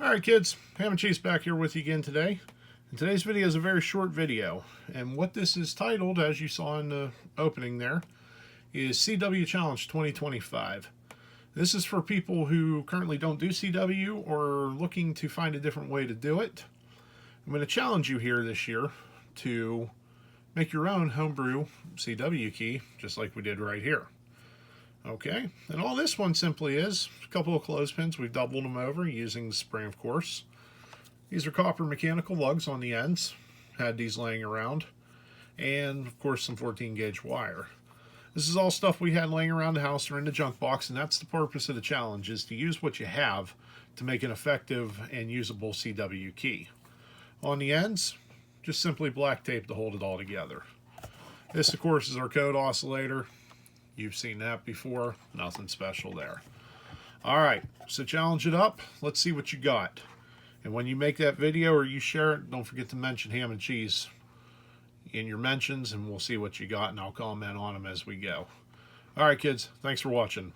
Alright kids, Ham and Cheese back here with you again today. And today's video is a very short video. And what this is titled, as you saw in the opening there, is CW Challenge 2025. This is for people who currently don't do CW or are looking to find a different way to do it. I'm going to challenge you here this year to make your own homebrew CW key, just like we did right here. Okay, and all this one simply is a couple of clothespins. We've doubled them over using the spring, of course. These are copper mechanical lugs on the ends. Had these laying around. And, of course, some 14 gauge wire. This is all stuff we had laying around the house or in the junk box, and that's the purpose of the challenge, is to use what you have to make an effective and usable CW key. On the ends, just simply black tape to hold it all together. This, of course, is our code oscillator. You've seen that before. Nothing special there. Alright, so challenge it up. Let's see what you got. And when you make that video or you share it, don't forget to mention Ham and Cheese in your mentions, and we'll see what you got, and I'll comment on them as we go. Alright kids, thanks for watching.